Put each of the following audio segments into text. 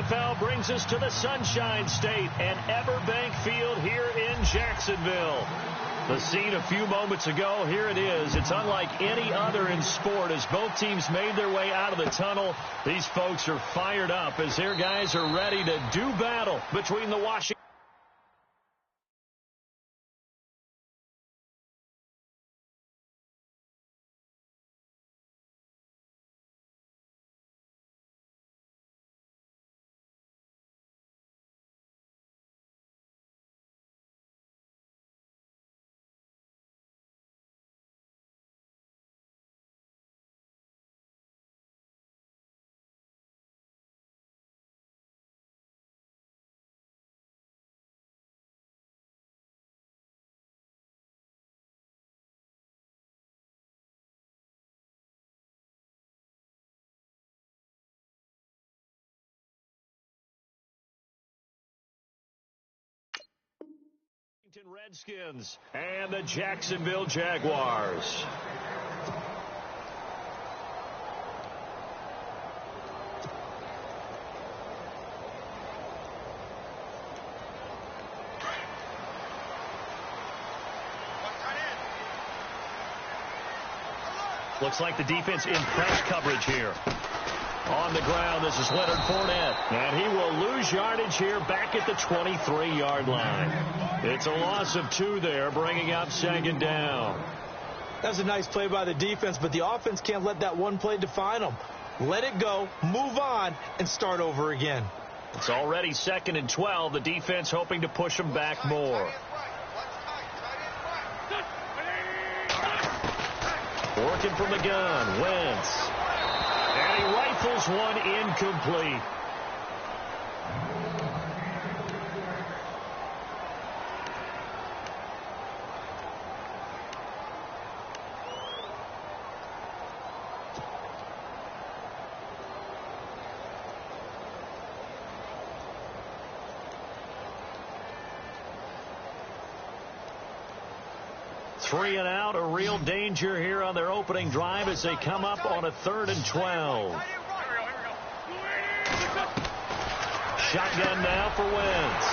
NFL brings us to the Sunshine State and Everbank Field here in Jacksonville. The scene a few moments ago, here it is. It's unlike any other in sport as both teams made their way out of the tunnel. These folks are fired up as their guys are ready to do battle between the Washington. Redskins and the Jacksonville Jaguars. Looks like the defense in press coverage here. On the ground, this is Leonard Fournette, and he will lose yardage here back at the 23-yard line. It's a loss of 2 there, bringing up second down. That's a nice play by the defense, but the offense can't let that one play define them. Let it go, move on, and start over again. It's already 2nd and 12. The defense hoping to push them back more. Working from the gun, Wentz. And he rifles one incomplete. Three and out, a real danger here on their opening drive as they come up on a 3rd and 12. Shotgun now for Wentz.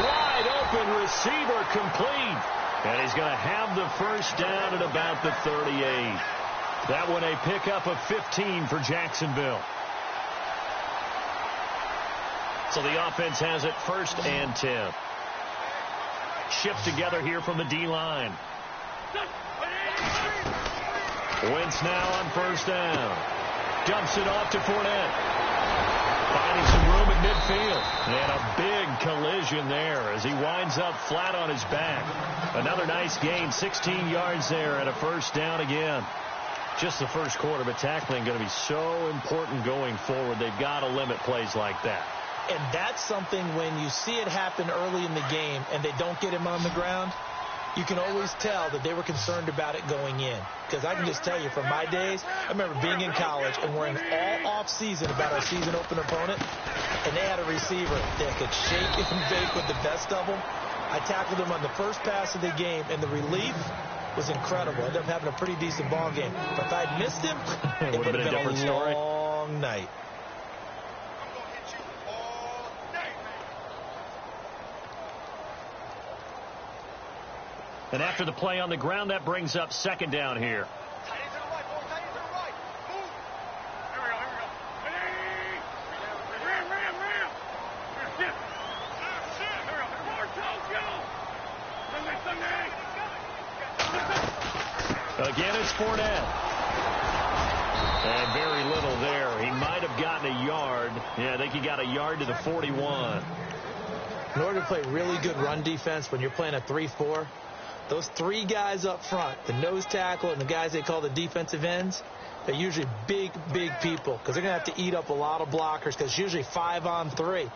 Wide open receiver complete. And he's going to have the first down at about the 38. That one a pickup of 15 for Jacksonville. So the offense has it 1st and 10. Shift together here from the D-line. Wentz now on 1st down. Dumps it off to Fournette. Finding some room at midfield. And a big collision there as he winds up flat on his back. Another nice gain, 16 yards there and a 1st down again. Just the first quarter, but tackling going to be so important going forward. They've got to limit plays like that. And that's something when you see it happen early in the game and they don't get him on the ground, you can always tell that they were concerned about it going in. Because I can just tell you from my days, I remember being in college and worrying all off-season about our season open opponent, and they had a receiver that could shake and bake with the best of them. I tackled him on the first pass of the game, and the relief was incredible. I ended up having a pretty decent ball game. But if I'd missed him, it would have been a different story. Long night. And after the play on the ground, that brings up 2nd down here. Again, it's Fournette. And very little there. He might have gotten a yard. Yeah, I think he got a yard to the 41. In order to play really good run defense when you're playing a 3-4, those 3 guys up front, the nose tackle and the guys they call the defensive ends, they're usually big, big people because they're going to have to eat up a lot of blockers because it's usually 5-on-3.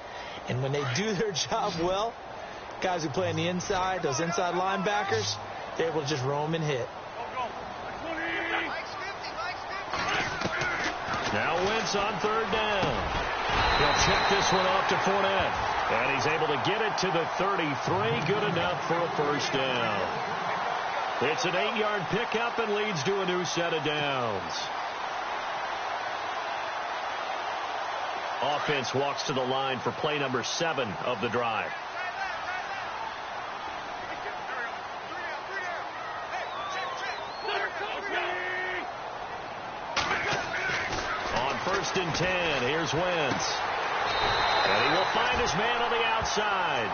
And when they do their job well, guys who play on the inside, those inside linebackers, they're able to just roam and hit. Now Wentz on 3rd down. He'll check this one off to Fournette. And he's able to get it to the 33. Good enough for a 1st down. It's an 8-yard pickup and leads to a new set of downs. Offense walks to the line for play number 7 of the drive. On 1st and 10, here's Wentz. And he will find his man on the outside.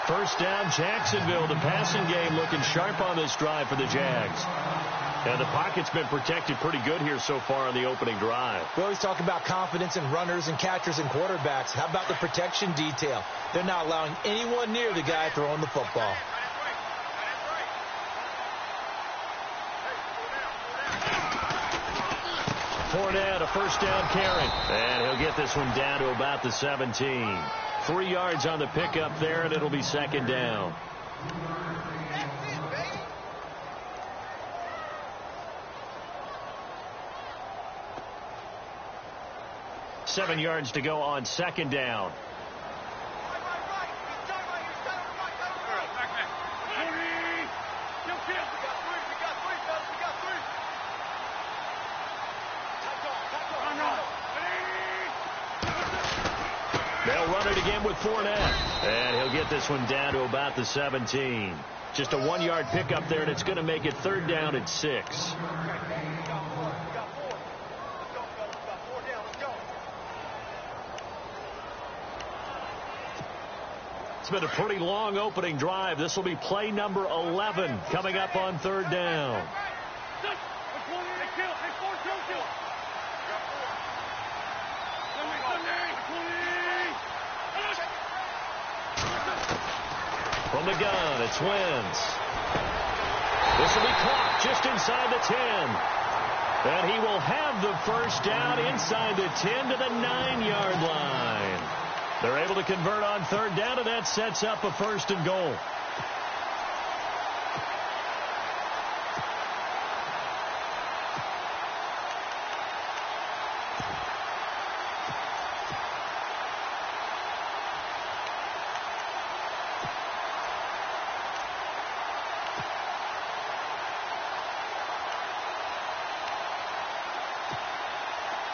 First down, Jacksonville. The passing game looking sharp on this drive for the Jags. And the pocket's been protected pretty good here so far on the opening drive. We always talk about confidence in runners and catchers and quarterbacks. How about the protection detail? They're not allowing anyone near the guy throwing the football. Fournette, a first down carry. And he'll get this one down to about the 17. 3 yards on the pickup there, and it'll be 2nd down. Seven yards to go on 2nd down. They'll run it again with Fournette. And he'll get this one down to about the 17. Just a 1-yard pickup there, and it's going to make it 3rd down at 6. It's been a pretty long opening drive. This will be play number 11 coming up on 3rd down. From the gun, it's Wentz. This will be caught just inside the 10. And he will have the first down inside the 10 to the 9-yard line. They're able to convert on 3rd down, and that sets up a 1st and goal.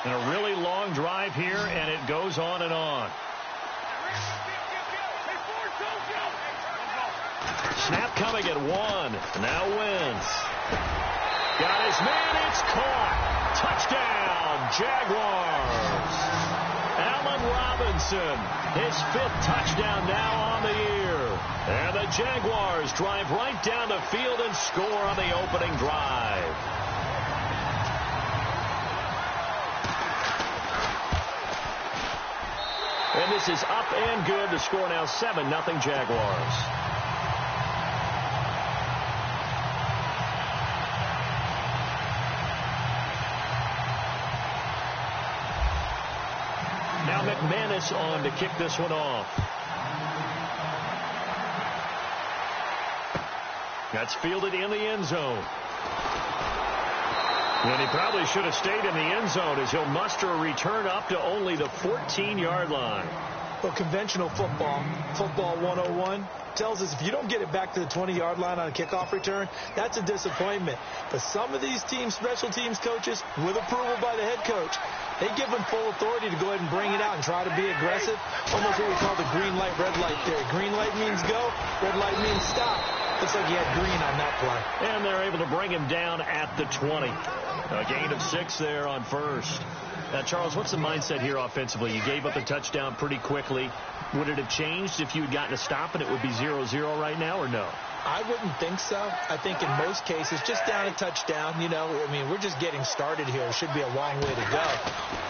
And a really long drive here, and it goes on and on. Snap coming at 1. Now Wentz. Got his man. It's caught. Touchdown, Jaguars. Allen Robinson, his 5th touchdown now on the year. And the Jaguars drive right down the field and score on the opening drive. And this is up and good. The score now 7-0 Jaguars. Now McManus on to kick this one off. That's fielded in the end zone. And he probably should have stayed in the end zone as he'll muster a return up to only the 14-yard line. Well, conventional football 101, tells us if you don't get it back to the 20-yard line on a kickoff return, that's a disappointment. But some of these teams, special teams coaches, with approval by the head coach, they give them full authority to go ahead and bring it out and try to be aggressive. Almost what we call the green light, red light theory. Green light means go, red light means stop. Looks like he had green on that play. And they're able to bring him down at the 20. A gain of 6 there on 1st. Now, Charles, what's the mindset here offensively? You gave up a touchdown pretty quickly. Would it have changed if you had gotten a stop and it would be 0-0 right now, or no? I wouldn't think so. I think in most cases, just down a touchdown, you know, I mean, we're just getting started here. It should be a long way to go.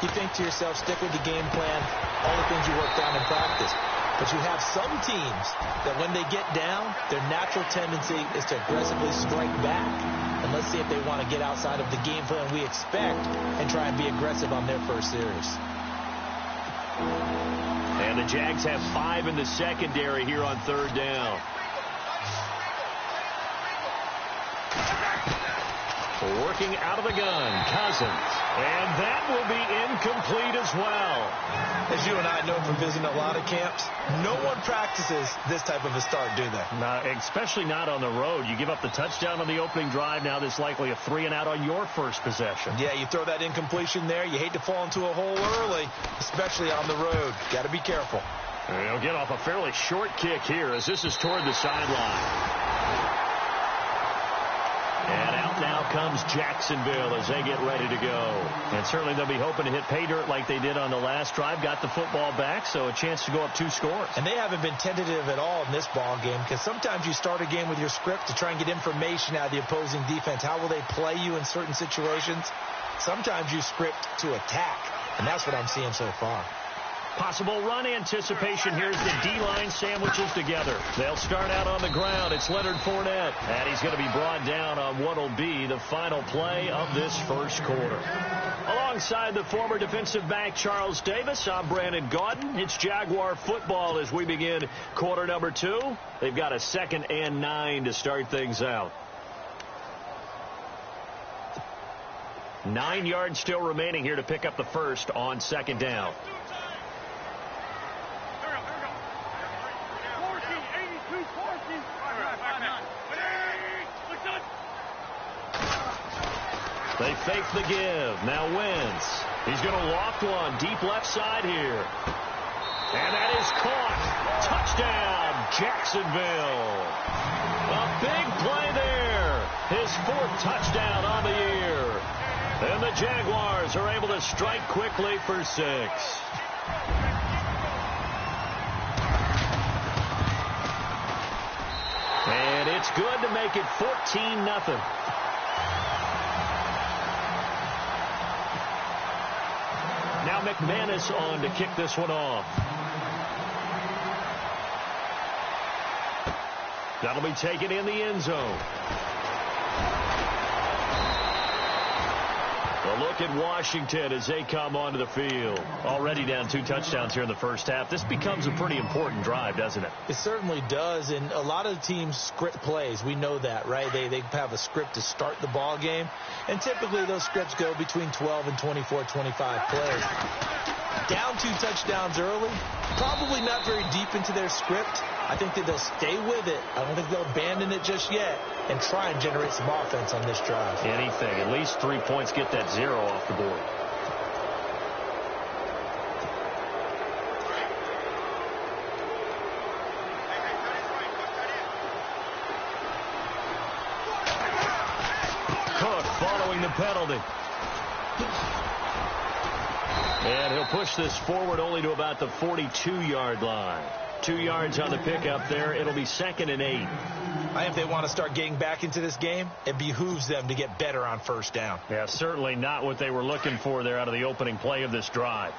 You think to yourself, stick with the game plan, all the things you worked on in practice. But you have some teams that when they get down, their natural tendency is to aggressively strike back. And let's see if they want to get outside of the game plan we expect and try and be aggressive on their first series. And the Jags have 5 in the secondary here on 3rd down. Working out of the gun, Cousins. And that will be incomplete as well. As you and I know from visiting a lot of camps, no one practices this type of a start, do they? No, especially not on the road. You give up the touchdown on the opening drive. Now there's likely a 3-and-out on your first possession. Yeah, you throw that incompletion there. You hate to fall into a hole early, especially on the road. Got to be careful. And he'll get off a fairly short kick here as this is toward the sideline. And out now comes Jacksonville as they get ready to go. And certainly they'll be hoping to hit pay dirt like they did on the last drive. Got the football back, so a chance to go up 2 scores. And they haven't been tentative at all in this ball game, because sometimes you start a game with your script to try and get information out of the opposing defense. How will they play you in certain situations? Sometimes you script to attack, and that's what I'm seeing so far. Possible run anticipation. Here's the D-line sandwiches together. They'll start out on the ground. It's Leonard Fournette. And he's going to be brought down on what will be the final play of this first quarter. Alongside the former defensive back Charles Davis, I'm Brandon Gaudin. It's Jaguar football as we begin quarter number 2. They've got a 2nd and 9 to start things out. 9 yards still remaining here to pick up the first on 2nd down. They fake the give. Now Wentz. He's going to loft one deep left side here. And that is caught. Touchdown, Jacksonville. A big play there. His 4th touchdown on the year. And the Jaguars are able to strike quickly for 6. And it's good to make it 14-0. Now McManus on to kick this one off. That'll be taken in the end zone. A look at Washington as they come onto the field. Already down 2 touchdowns here in the first half. This becomes a pretty important drive, doesn't it? It certainly does, and a lot of the teams script plays. We know that, right? They have a script to start the ball game, and typically those scripts go between 12 and 24, 25 plays. Down 2 touchdowns early, probably not very deep into their script. I think that they'll stay with it. I don't think they'll abandon it just yet and try and generate some offense on this drive. Anything. At least 3 points, get that 0 off the board. Cook following the penalty. And he'll push this forward only to about the 42-yard line. 2 yards on the pickup there. It'll be 2nd and 8. If they want to start getting back into this game, it behooves them to get better on first down. Yeah, certainly not what they were looking for there out of the opening play of this drive.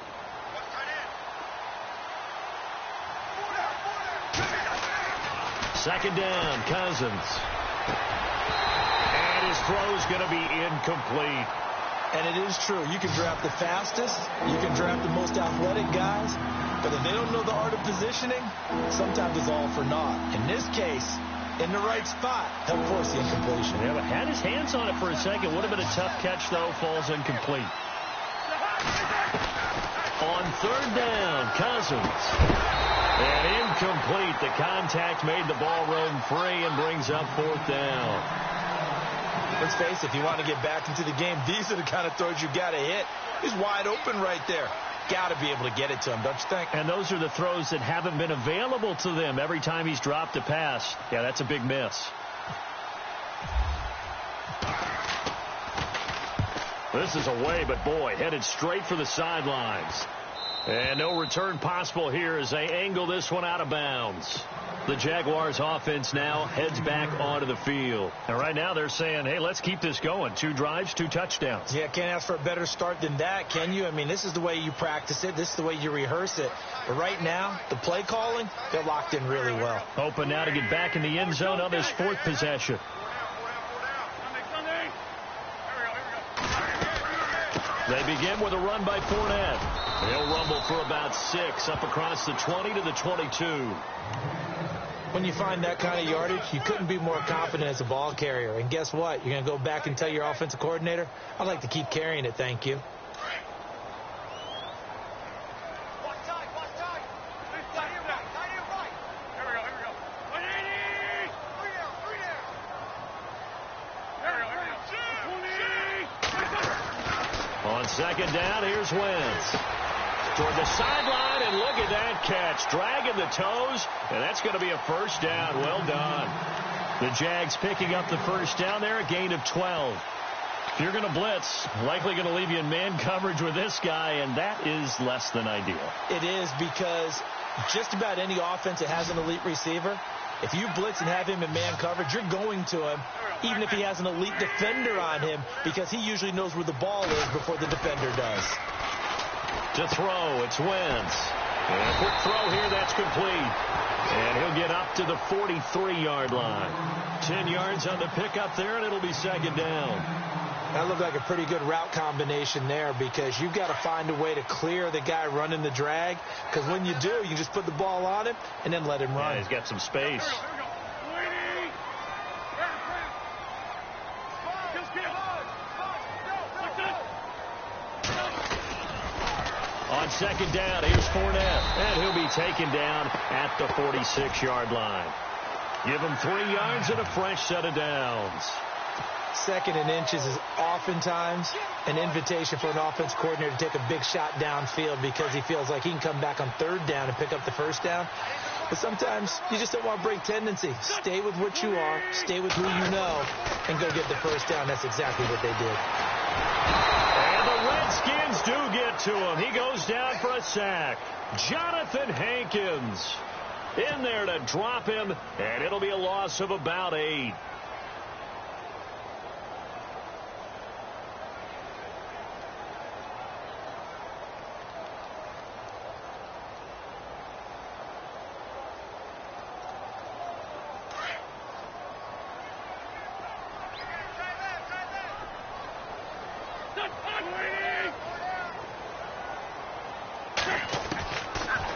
Second down, Cousins. And his throw's going to be incomplete. And it is true. You can draft the fastest. You can draft the most athletic guys. But if they don't know the art of positioning, sometimes it's all for naught. In this case, in the right spot, he'll force the incompletion. Yeah, but had his hands on it for a second. Would have been a tough catch, though. Falls incomplete. On 3rd down, Cousins. And incomplete. The contact made the ball roam free and brings up 4th down. Let's face it, if you want to get back into the game, these are the kind of throws you got to hit. He's wide open right there. Got to be able to get it to him, don't you think? And those are the throws that haven't been available to them every time he's dropped a pass. Yeah, that's a big miss. This is away, but boy, headed straight for the sidelines. And no return possible here as they angle this one out of bounds. The Jaguars offense now heads back onto the field. And right now they're saying, hey, let's keep this going. 2 drives, 2 touchdowns. Yeah, can't ask for a better start than that, can you? I mean, this is the way you practice it. This is the way you rehearse it. But right now, the play calling, they're locked in really well. Hoping now to get back in the end zone on this 4th possession. They begin with a run by Fournette. They'll rumble for about 6 up across the 20 to the 22. When you find that kind of yardage, you couldn't be more confident as a ball carrier. And guess what? You're going to go back and tell your offensive coordinator, I'd like to keep carrying it, thank you. On second down, here's Wentz. Toward the sideline, and look at that catch. Dragging the toes, and that's going to be a first down. Well done. The Jags picking up the first down there, a gain of 12. If you're going to blitz, likely going to leave you in man coverage with this guy, and that is less than ideal. It is, because just about any offense that has an elite receiver, if you blitz and have him in man coverage, you're going to him, even if he has an elite defender on him, because he usually knows where the ball is before the defender does. To throw, it's Wentz. And a quick throw here, that's complete. And he'll get up to the 43-yard line. 10 yards on the pickup there, and it'll be second down. That looked like a pretty good route combination there, because you've got to find a way to clear the guy running the drag, because when you do, you just put the ball on him and then let him run. Yeah, he's got some space. On second down, here's Fournette, and he'll be taken down at the 46-yard line. Give him 3 yards and a fresh set of downs. Second and inches is oftentimes an invitation for an offense coordinator to take a big shot downfield, because he feels like he can come back on third down and pick up the first down. But sometimes you just don't want to break tendency. Stay with what you are, stay with who you know, and go get the first down. That's exactly what they did. And the Redskins do get to him. He goes down for a sack. Jonathan Hankins in there to drop him, and it'll be a loss of about 8.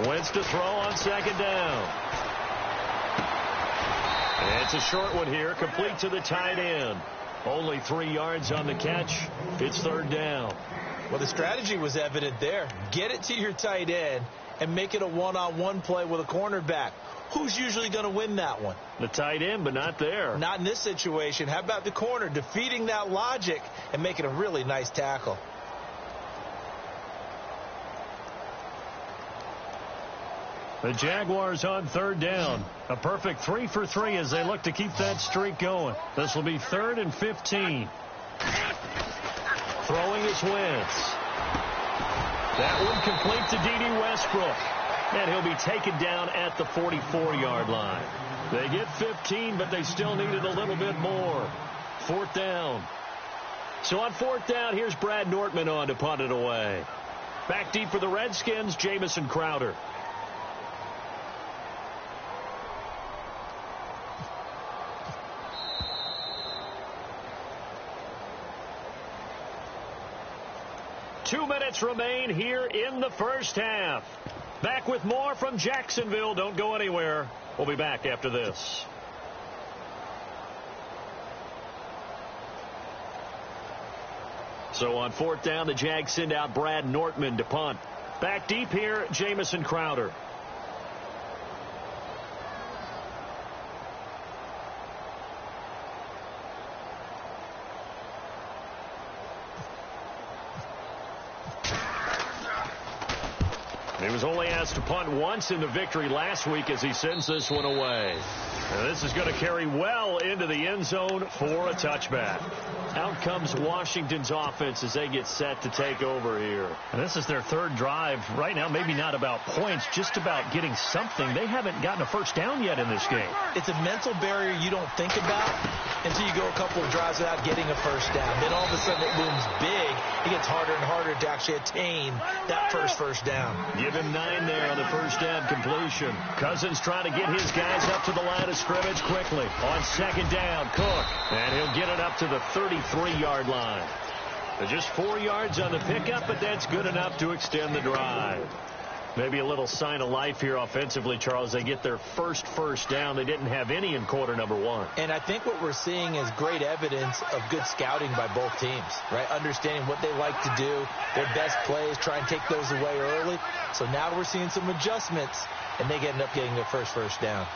Wentz to throw on second down. And it's a short one here, complete to the tight end. Only 3 yards on the catch. It's third down. Well, the strategy was evident there. Get it to your tight end and make it a one-on-one play with a cornerback. Who's usually going to win that one? The tight end, but not there. Not in this situation. How about the corner defeating that logic and making a really nice tackle? The Jaguars on third down. A perfect 3 for 3 as they look to keep that streak going. This will be 3rd and 15. Throwing is Wentz. That one complete to D.D. Westbrook. And he'll be taken down at the 44-yard line. They get 15, but they still needed a little bit more. 4th down. So on 4th down, here's Brad Nortman on to punt it away. Back deep for the Redskins, Jamison Crowder. Two minutes remain here in the first half. Back with more from Jacksonville. Don't go anywhere. We'll be back after this. So on 4th down, the Jags send out Brad Nortman to punt. Back deep here, Jamison Crowder. He was only asked to punt once in the victory last week as he sends this one away. And this is going to carry well into the end zone for a touchback. Out comes Washington's offense as they get set to take over here. And this is their 3rd drive. Right now, maybe not about points, just about getting something. They haven't gotten a first down yet in this game. It's a mental barrier you don't think about until you go a couple of drives without getting a first down. Then all of a sudden it looms big. It gets harder and harder to actually attain that first down. Give him 9 there on the first down completion. Cousins trying to get his guys up to the line of scrimmage quickly. On second down, Cook. And he'll get it up to the 33-yard line. Just 4 yards on the pickup, but that's good enough to extend the drive. Maybe a little sign of life here offensively, Charles. They get their first down. They didn't have any in quarter number one. And I think what we're seeing is great evidence of good scouting by both teams, right? Understanding what they like to do, their best plays, try and take those away early. So now we're seeing some adjustments, and they end up getting their first down.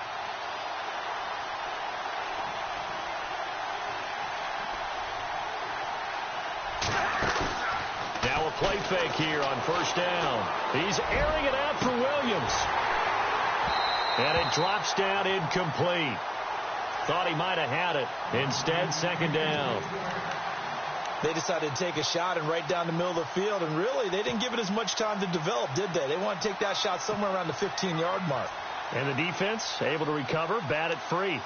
Play fake here on first down. He's airing it out for Williams. And it drops down incomplete. Thought he might have had it. Instead, second down. They decided to take a shot and right down the middle of the field, and really, they didn't give it as much time to develop, did they? They want to take that shot somewhere around the 15-yard mark. And the defense able to recover, bat it free.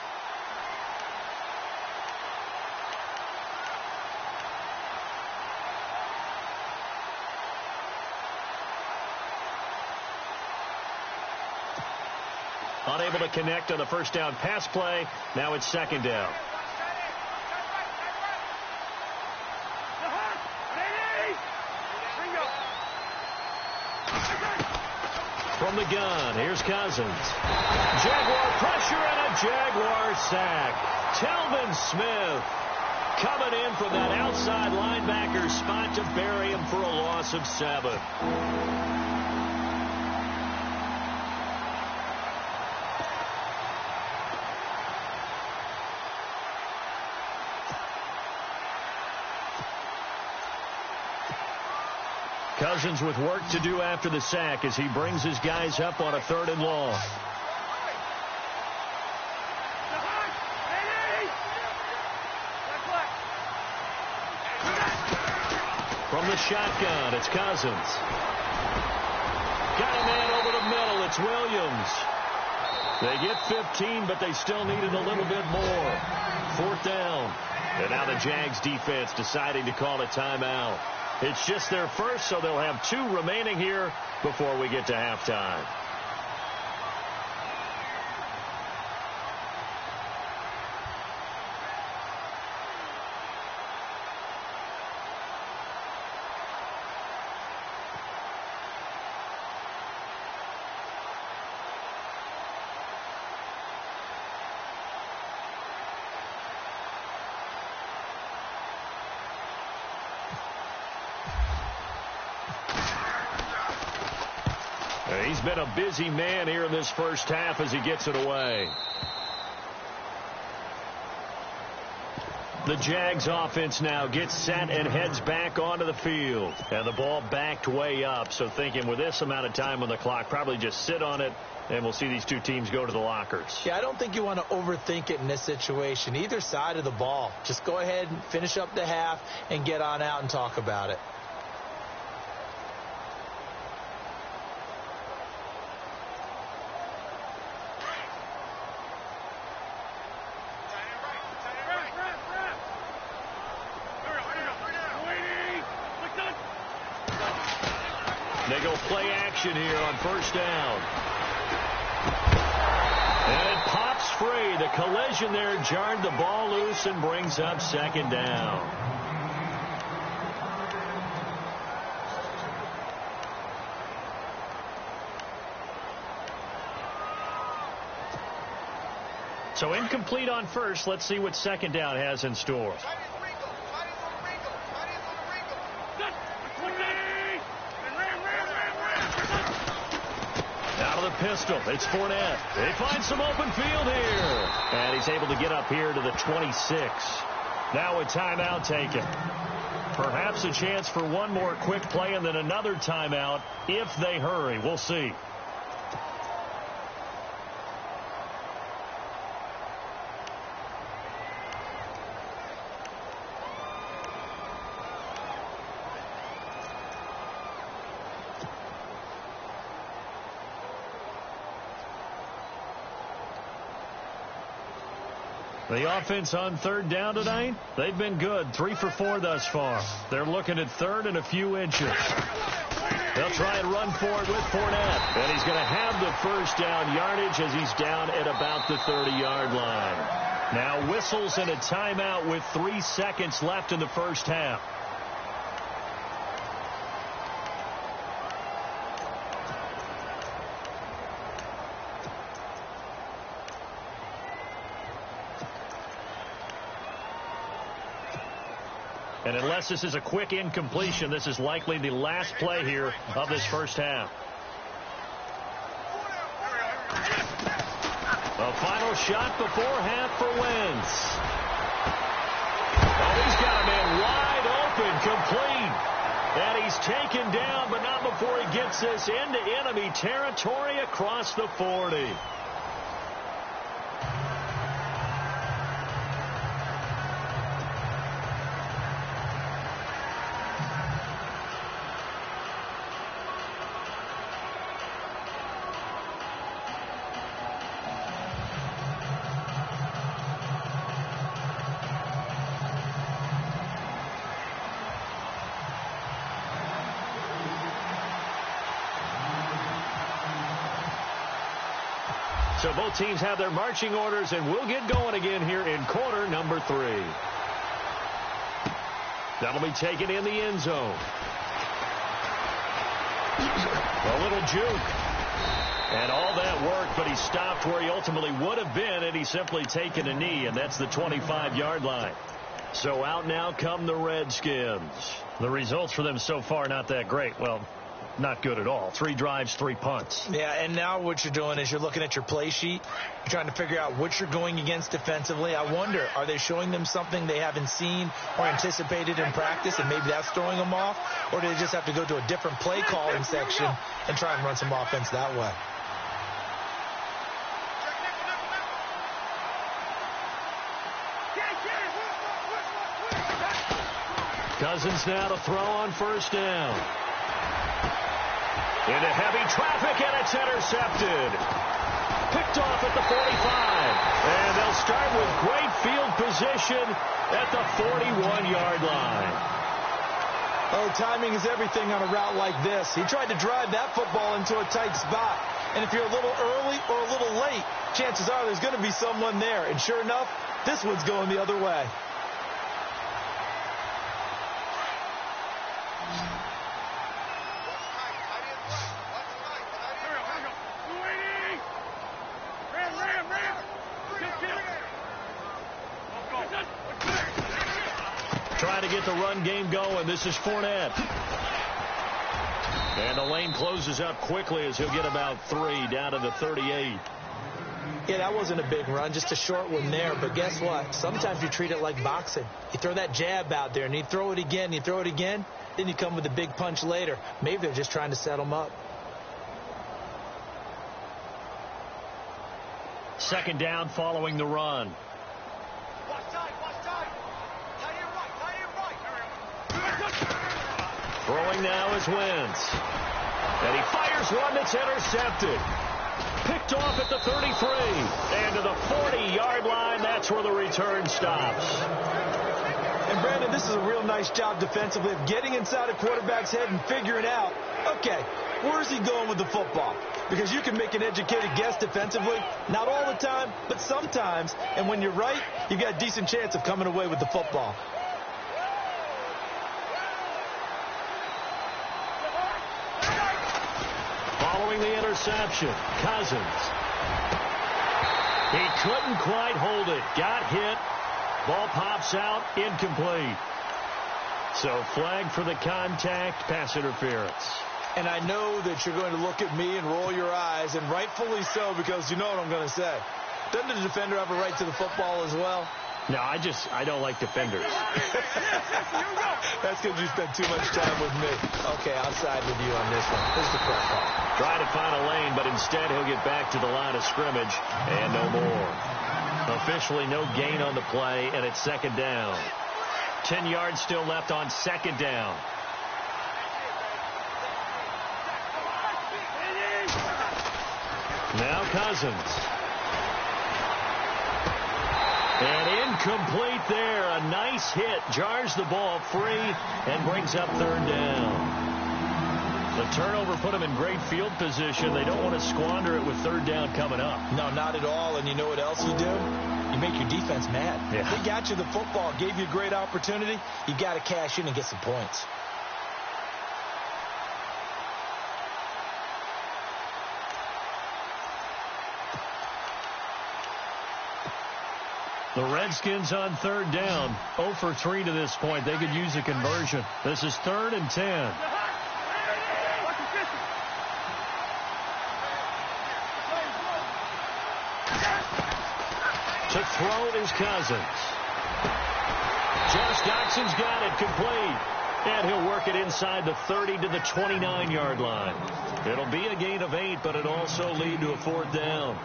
Unable to connect on the first down pass play. Now it's second down. From the gun, here's Cousins. Jaguar pressure and a Jaguar sack. Telvin Smith coming in from that outside linebacker spot to bury him for a loss of 7. Cousins with work to do after the sack as he brings his guys up on a 3rd and long. From the shotgun, it's Cousins. Got a man over the middle, it's Williams. They get 15, but they still needed a little bit more. 4th down. And now the Jags defense deciding to call a timeout. It's just their first, so they'll have 2 remaining here before we get to halftime. He's been a busy man here in this first half as he gets it away. The Jags offense now gets set and heads back onto the field. And the ball backed way up. So thinking with this amount of time on the clock, probably just sit on it, and we'll see these 2 teams go to the lockers. Yeah, I don't think you want to overthink it in this situation. Either side of the ball. Just go ahead and finish up the half and get on out and talk about it. They go play action here on first down. And it pops free. The collision there jarred the ball loose and brings up second down. So incomplete on first. Let's see what second down has in store. Pistol. It's Fournette. They find some open field here. And he's able to get up here to the 26. Now a timeout taken. Perhaps a chance for one more quick play and then another timeout if they hurry. We'll see. The offense on third down tonight, they've been good. 3 for 4 thus far. They're looking at third and a few inches. They'll try and run for it with Fournette. And he's going to have the first down yardage as he's down at about the 30-yard line. Now whistles and a timeout with 3 seconds left in the first half. And unless this is a quick incompletion, this is likely the last play here of this first half. A final shot before half for Wentz. Oh, he's got a man wide open, complete. And he's taken down, but not before he gets this into enemy territory across the 40. So both teams have their marching orders, and we'll get going again here in quarter number 3. That'll be taken in the end zone. A little juke. And all that work, but he stopped where he ultimately would have been, and he's simply taken a knee, and that's the 25-yard line. So out now come the Redskins. The results for them so far not that great. Well, not good at all. 3 drives, 3 punts. Yeah, and now what you're doing is you're looking at your play sheet. You're trying to figure out what you're going against defensively. I wonder, are they showing them something they haven't seen or anticipated in practice, and maybe that's throwing them off? Or do they just have to go to a different play calling section and try and run some offense that way? Cousins now to throw on first down. Into heavy traffic, and it's intercepted. Picked off at the 45. And they'll start with great field position at the 41-yard line. Oh, timing is everything on a route like this. He tried to drive that football into a tight spot. And if you're a little early or a little late, chances are there's going to be someone there. And sure enough, this one's going the other way. Trying to get the run game going. This is Fournette. And the lane closes up quickly as he'll get about 3 down to the 38. Yeah, that wasn't a big run, just a short one there. But guess what? Sometimes you treat it like boxing. You throw that jab out there, and you throw it again, you throw it again, then you come with a big punch later. Maybe they're just trying to set them up. Second down following the run. Throwing now is Wentz. And he fires one that's intercepted. Picked off at the 33. And to the 40-yard line, that's where the return stops. And, Brandon, this is a real nice job defensively of getting inside a quarterback's head and figuring out, okay, where's he going with the football? Because you can make an educated guess defensively, not all the time, but sometimes. And when you're right, you've got a decent chance of coming away with the football. Following the interception, Cousins. He couldn't quite hold it. Got hit. Ball pops out. Incomplete. So flag for the contact, pass interference. And I know that you're going to look at me and roll your eyes, and rightfully so, because you know what I'm going to say. Doesn't the defender have a right to the football as well? No, I don't like defenders. That's because you spend too much time with me. Okay, I'll side with you on this one. Here's the correct call. Trying to find a lane, but instead he'll get back to the line of scrimmage, and no more. Officially no gain on the play, and it's second down. 10 yards still left on second down. Now Cousins. And incomplete there. A nice hit. Jars the ball free and brings up third down. The turnover put them in great field position. They don't want to squander it with third down coming up. No, not at all. And you know what else you do? You make your defense mad. Yeah. They got you the football, gave you a great opportunity. You got to cash in and get some points. The Redskins on third down, 0 for 3 to this point. They could use a conversion. This is 3rd and 10. To throw is Cousins. Josh Doxson's got it complete. And he'll work it inside the 30 to the 29-yard line. It'll be a gain of 8, but it'll also lead to a 4th down.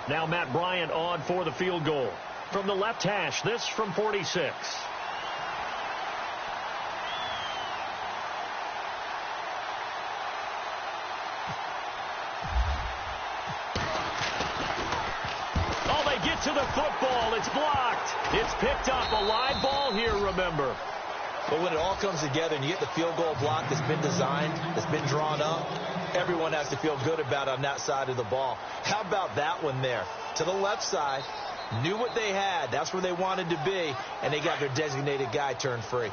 Now Matt Bryant on for the field goal. From the left hash, this from 46. Oh, they get to the football. It's blocked. It's picked up. A live ball here, remember. But when it all comes together and you get the field goal block that's been designed, that's been drawn up, everyone has to feel good about it on that side of the ball. How about that one there? To the left side, knew what they had. That's where they wanted to be, and they got their designated guy turned free.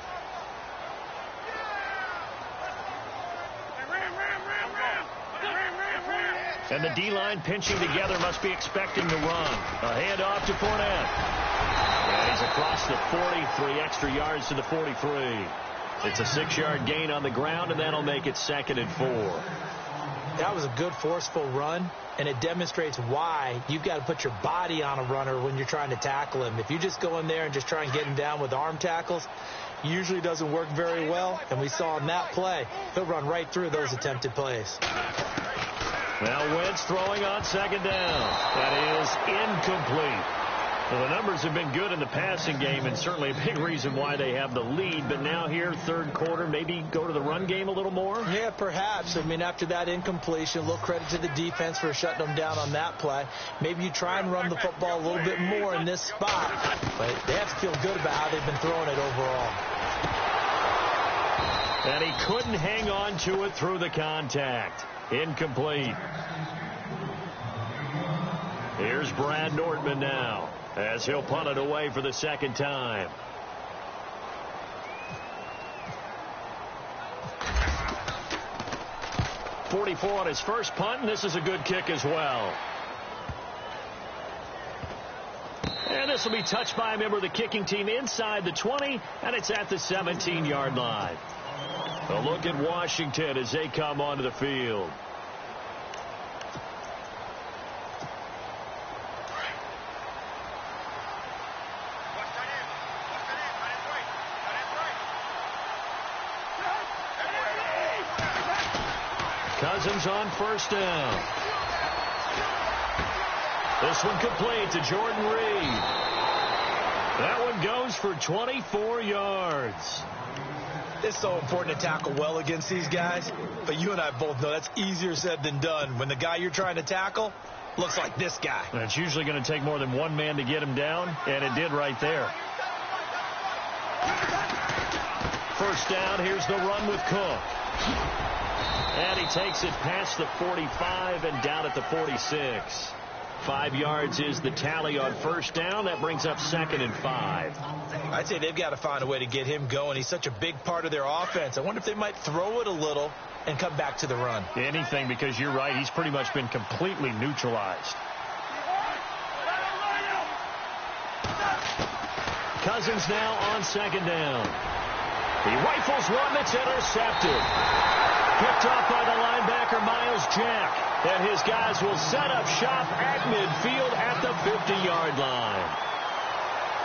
And the D-line pinching together must be expecting to run. A handoff to Fournette. And he's across the 40, 3 extra yards to the 43. It's a 6-yard gain on the ground, and that'll make it 2nd and 4. That was a good, forceful run, and it demonstrates why you've got to put your body on a runner when you're trying to tackle him. If you just go in there and just try and get him down with arm tackles, usually doesn't work very well, and we saw in that play, he'll run right through those attempted plays. Now Wentz throwing on 2nd down. That is incomplete. Well, the numbers have been good in the passing game, and certainly a big reason why they have the lead. But now here, 3rd quarter, maybe go to the run game a little more? Yeah, perhaps. I mean, after that incompletion, a little credit to the defense for shutting them down on that play. Maybe you try and run the football a little bit more in this spot. But they have to feel good about how they've been throwing it overall. And he couldn't hang on to it through the contact. Incomplete. Here's Brad Nortman now, as he'll punt it away for the 2nd time. .44 on his first punt, and this is a good kick as well. And this will be touched by a member of the kicking team inside the 20, and it's at the 17-yard line. A look at Washington as they come onto the field. Cousins on 1st down. This one complete to Jordan Reed. That one goes for 24 yards. It's so important to tackle well against these guys, but you and I both know that's easier said than done when the guy you're trying to tackle looks like this guy. And it's usually going to take more than one man to get him down, and it did right there. 1st down, here's the run with Cook. And he takes it past the 45 and down at the 46. 5 yards is the tally on 1st down. That brings up 2nd and 5. I'd say they've got to find a way to get him going. He's such a big part of their offense. I wonder if they might throw it a little and come back to the run. Anything, because you're right. He's pretty much been completely neutralized. Cousins now on 2nd down. He rifles one that's intercepted. Picked off by the linebacker, Miles Jack. And his guys will set up shop at midfield at the 50-yard line.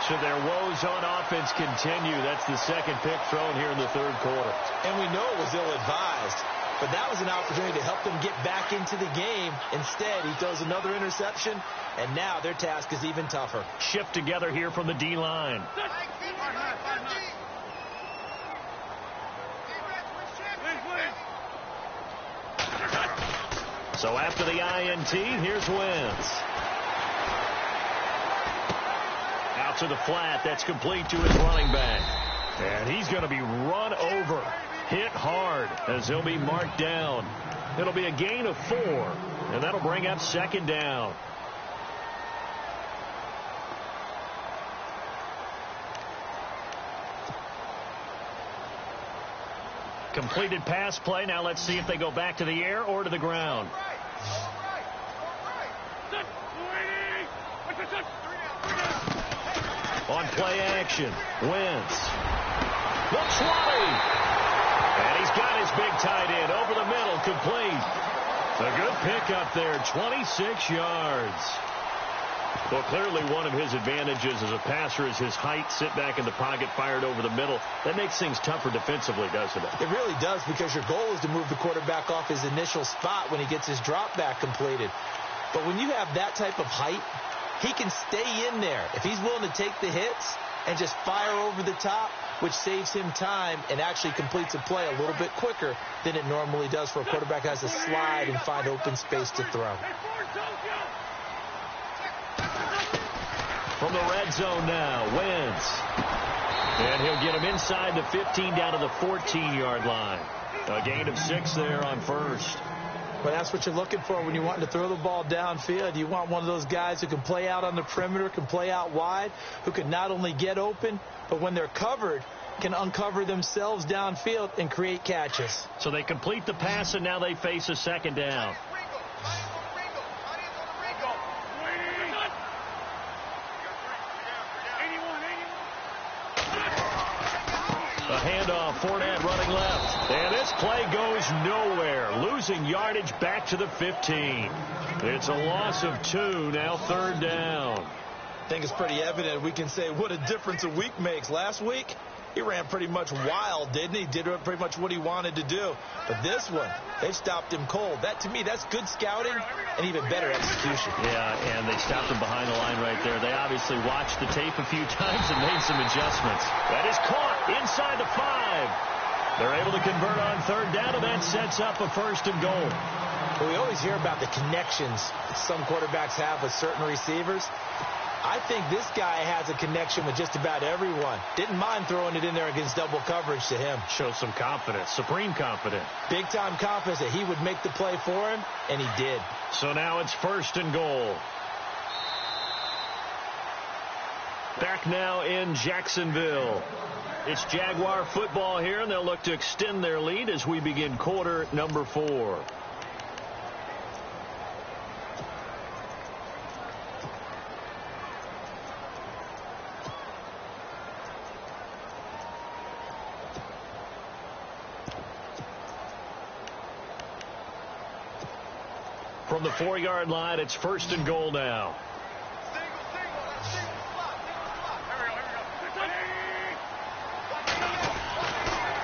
Should their woes on offense continue, that's the 2nd pick thrown here in the 3rd quarter. And we know it was ill-advised, but that was an opportunity to help them get back into the game. Instead, he throws another interception, and now their task is even tougher. Shift together here from the D-line. So after the INT, here's Wentz. Out to the flat. That's complete to his running back. And he's going to be run over. Hit hard as he'll be marked down. It'll be a gain of 4. And that'll bring up 2nd down. Completed pass play. Now let's see if they go back to the air or to the ground. play action. Wentz. Looks wide. And he's got his big tight end over the middle, complete. A good pickup there, 26 yards. Well, clearly one of his advantages as a passer is his height. Sit back in the pocket, fired over the middle. That makes things tougher defensively, doesn't it? It really does, because your goal is to move the quarterback off his initial spot when he gets his drop back completed. But when you have that type of height, he can stay in there if he's willing to take the hits and just fire over the top, which saves him time and actually completes a play a little bit quicker than it normally does for a quarterback who has to slide and find open space to throw. From the red zone now, Wentz. And he'll get him inside the 15 down to the 14-yard line. A gain of 6 there on first. Well, that's what you're looking for when you want to throw the ball downfield. You want one of those guys who can play out on the perimeter, can play out wide, who can not only get open, but when they're covered, can uncover themselves downfield and create catches. So they complete the pass, and now they face a second down. A handoff, Fournette running left. And this play goes nowhere. Losing yardage back to the 15. It's a loss of 2, now third down. I think it's pretty evident. We can say what a difference a week makes. Last week, he ran pretty much wild, didn't he? Did pretty much what he wanted to do. But this one, they've stopped him cold. That, to me, that's good scouting and even better execution. Yeah, and they stopped him behind the line right there. They obviously watched the tape a few times and made some adjustments. That is caught inside the 5. They're able to convert on third down, and that sets up a 1st and goal. Well, we always hear about the connections that some quarterbacks have with certain receivers. I think this guy has a connection with just about everyone. Didn't mind throwing it in there against double coverage to him. Shows some confidence, supreme confidence. Big-time confidence that he would make the play for him, and he did. So now it's 1st and goal. Back now in Jacksonville. It's Jaguar football here, and they'll look to extend their lead as we begin quarter number 4. From the 4-yard line, it's 1st and goal now.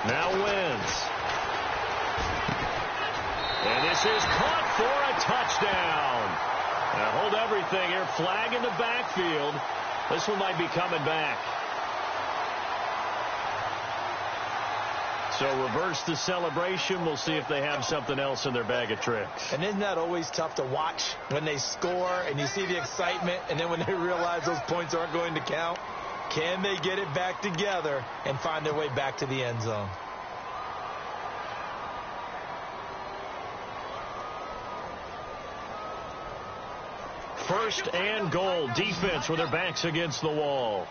Now Wentz. And this is caught for a touchdown. Now hold everything here. Flag in the backfield. This one might be coming back. So reverse the celebration. We'll see if they have something else in their bag of tricks. And isn't that always tough to watch when they score and you see the excitement, and then when they realize those points aren't going to count? Can they get it back together and find their way back to the end zone? First and goal. Defense with their backs against the wall.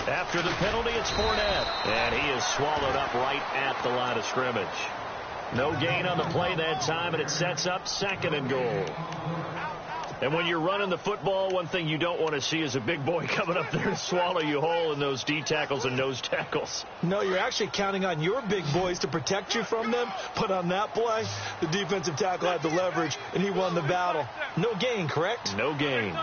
After the penalty, it's Fournette. And he is swallowed up right at the line of scrimmage. No gain on the play that time, and it sets up 2nd and goal. And when you're running the football, one thing you don't want to see is a big boy coming up there to swallow you whole in those D tackles and nose tackles. No, you're actually counting on your big boys to protect you from them. But on that play, the defensive tackle had the leverage, and he won the battle. No gain, correct? No gain.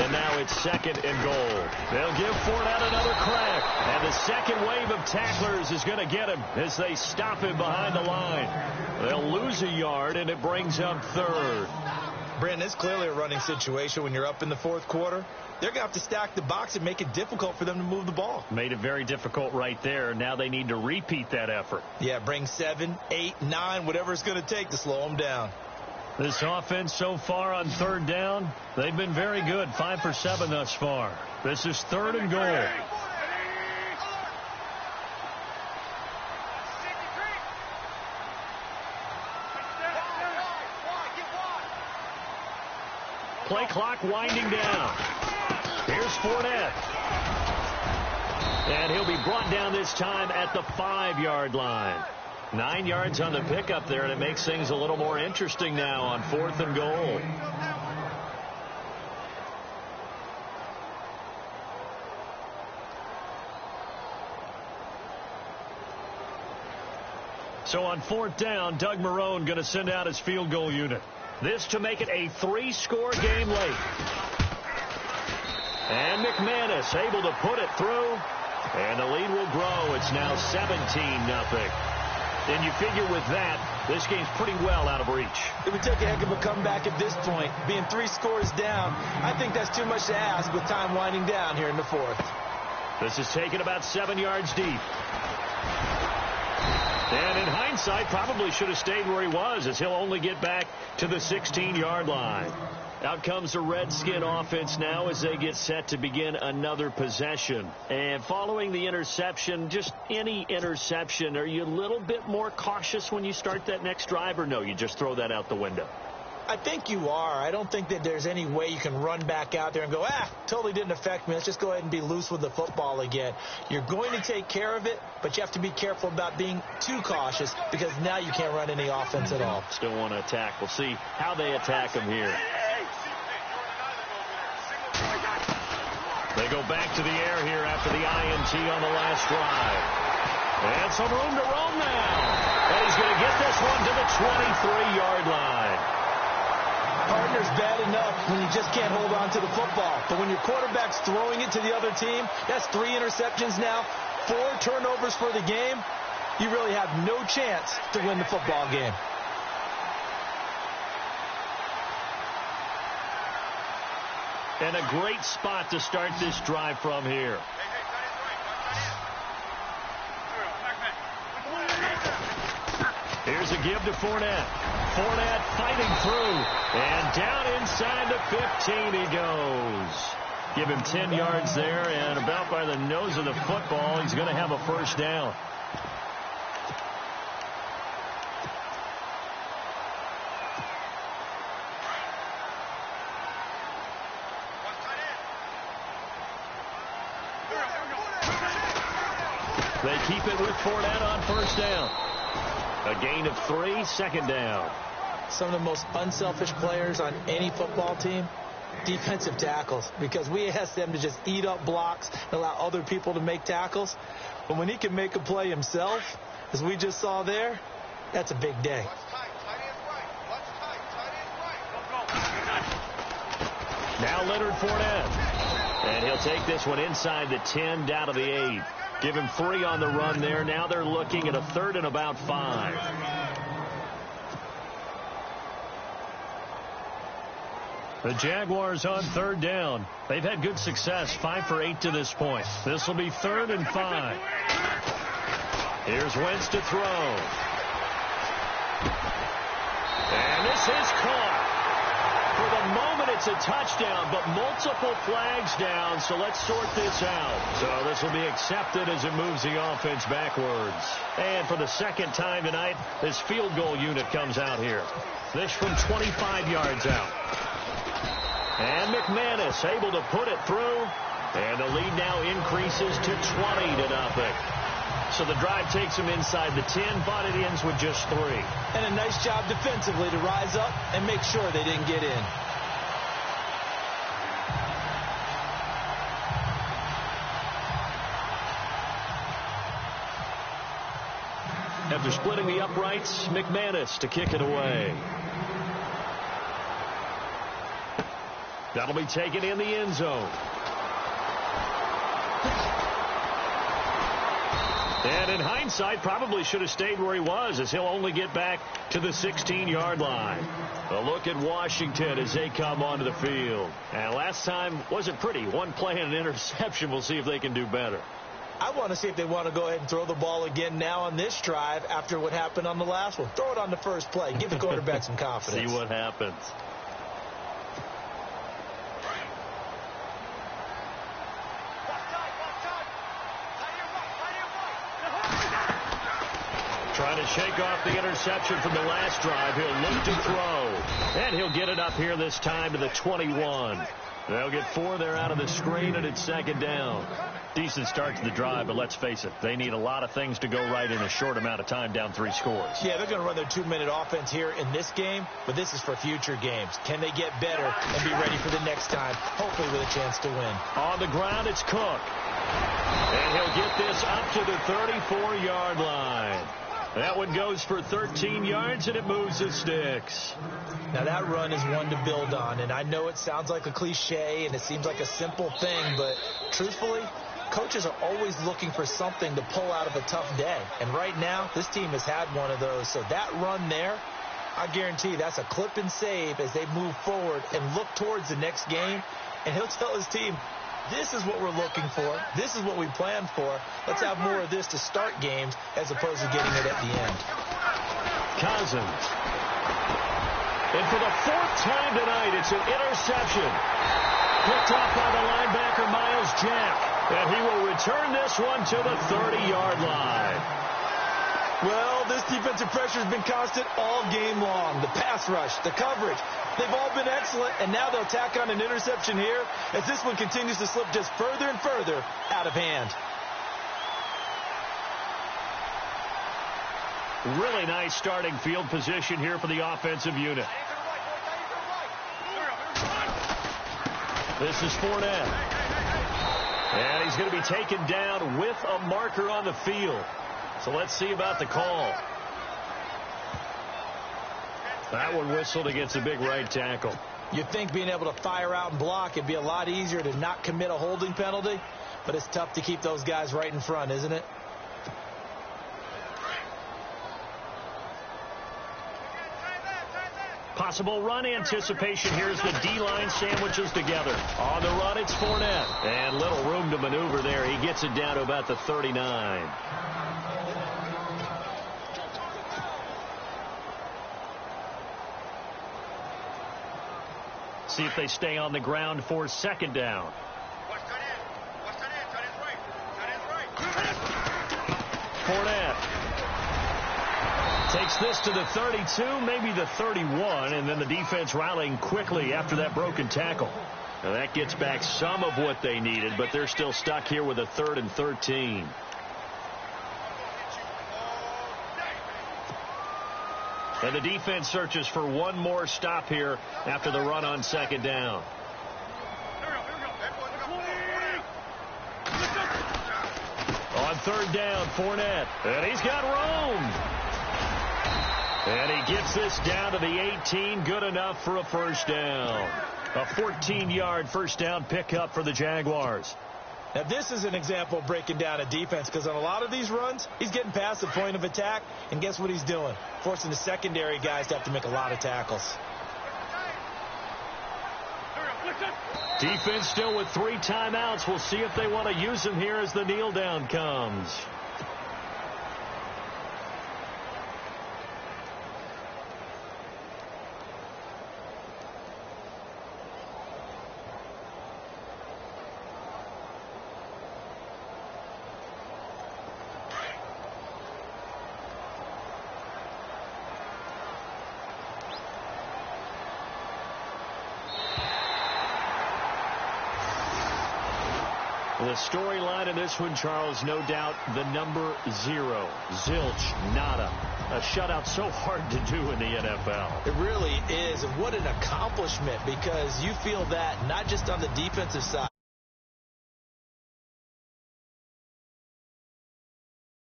And now it's 2nd and goal. They'll give Fournette another crack. And the second wave of tacklers is going to get him as they stop him behind the line. They'll lose a yard, and it brings up 3rd. Brandon, it's clearly a running situation when you're up in the 4th quarter. They're going to have to stack the box and make it difficult for them to move the ball. Made it very difficult right there. Now they need to repeat that effort. Yeah, bring 7, 8, 9, whatever it's going to take to slow them down. This offense so far on 3rd down, they've been very good. 5 for 7 thus far. This is 3rd and goal. Play clock winding down. Here's Fournette. And he'll be brought down this time at the 5-yard line. 9 yards on the pickup there, and it makes things a little more interesting now on 4th and goal. So on 4th down, Doug Marrone going to send out his field goal unit. This to make it a 3-score game late. And McManus able to put it through. And the lead will grow. It's now 17-0. And you figure with that, this game's pretty well out of reach. It would take a heck of a comeback at this point. Being 3 scores down, I think that's too much to ask with time winding down here in the 4th. This is taken about 7 yards deep. And in hindsight, probably should have stayed where he was, as he'll only get back to the 16-yard line. Out comes the Redskin offense now as they get set to begin another possession. And following the interception, just any interception, are you a little bit more cautious when you start that next drive, or no, you just throw that out the window? I think you are. I don't think that there's any way you can run back out there and go, totally didn't affect me. Let's just go ahead and be loose with the football again. You're going to take care of it, but you have to be careful about being too cautious because now you can't run any offense at all. Still want to attack. We'll see how they attack him here. They go back to the air here after the INT on the last drive. And some room to roam now. And he's going to get this one to the 23-yard line. Partner's bad enough when you just can't hold on to the football. But when your quarterback's throwing it to the other team, that's 3 interceptions now, 4 turnovers for the game. You really have no chance to win the football game. And a great spot to start this drive from here. Here's a give to Fournette. Fournette fighting through. And down inside the 15 he goes. Give him 10 yards there, and about by the nose of the football, he's going to have a first down. They keep it with Fournette on first down. A gain of 3, second down. Some of the most unselfish players on any football team, defensive tackles, because we ask them to just eat up blocks and allow other people to make tackles. But when he can make a play himself, as we just saw there, that's a big day. Now Leonard Fournette. And he'll take this one inside the 10, down to the 8. Give him 3 on the run there. Now they're looking at a 3rd and about 5. The Jaguars on 3rd down. They've had good success, 5 for 8 to this point. This will be 3rd and 5. Here's Wentz to throw. And this is caught. For the moment, it's a touchdown, but multiple flags down, so let's sort this out. So this will be accepted as it moves the offense backwards. And for the second time tonight, this field goal unit comes out here. This from 25 yards out. And McManus able to put it through, and the lead now increases to 20-0. So the drive takes him inside the 10, but it ends with just 3. And a nice job defensively to rise up and make sure they didn't get in. After splitting the uprights, McManus to kick it away. That'll be taken in the end zone. And in hindsight, probably should have stayed where he was, as he'll only get back to the 16-yard line. A look at Washington as they come onto the field. And last time wasn't pretty. 1 play and an interception. We'll see if they can do better. I want to see if they want to go ahead and throw the ball again now on this drive after what happened on the last one. Throw it on the first play. Give the quarterback some confidence. See what happens. Trying to shake off the interception from the last drive. He'll look to throw. And he'll get it up here this time to the 21. They'll get 4 there out of the screen, and it's second down. Decent start to the drive, but let's face it, they need a lot of things to go right in a short amount of time, down 3 scores. Yeah, they're going to run their 2-minute offense here in this game, but this is for future games. Can they get better and be ready for the next time, hopefully with a chance to win? On the ground, it's Cook. And he'll get this up to the 34-yard line. That one goes for 13 yards, and it moves the sticks. Now, that run is one to build on, and I know it sounds like a cliche, and it seems like a simple thing, but truthfully, coaches are always looking for something to pull out of a tough day. And right now, this team has had one of those. So that run there, I guarantee that's a clip and save as they move forward and look towards the next game. And he'll tell his team, this is what we're looking for. This is what we planned for. Let's have more of this to start games as opposed to getting it at the end. Cousins. And for the 4th time tonight, it's an interception. Picked off by the linebacker, Miles Jack. And he will return this one to the 30-yard line. Well, this defensive pressure has been constant all game long. The pass rush, the coverage, they've all been excellent, and now they'll tack on an interception here as this one continues to slip just further and further out of hand. Really nice starting field position here for the offensive unit. This is Fournette. And he's going to be taken down with a marker on the field. So let's see about the call. That one whistled against a big right tackle. You'd think being able to fire out and block, it'd be a lot easier to not commit a holding penalty, but it's tough to keep those guys right in front, isn't it? Possible run anticipation. Here's the D-line sandwiches together. On the run, it's Fournette. And little room to maneuver there. He gets it down to about the 39. See if they stay on the ground for second down. Fournette takes this to the 32, maybe the 31, and then the defense rallying quickly after that broken tackle. Now that gets back some of what they needed, but they're still stuck here with a 3rd and 13. And the defense searches for one more stop here after the run on second down. On 3rd down, Fournette. And he's got room. And he gets this down to the 18, good enough for a first down. A 14-yard first down pickup for the Jaguars. Now, this is an example of breaking down a defense because on a lot of these runs, he's getting past the point of attack, and guess what he's doing? Forcing the secondary guys to have to make a lot of tackles. Defense still with 3 timeouts. We'll see if they want to use them here as the kneel down comes. The storyline in this one, Charles, no doubt the number 0. Zilch, nada. A shutout so hard to do in the NFL. It really is, and what an accomplishment, because you feel that not just on the defensive side.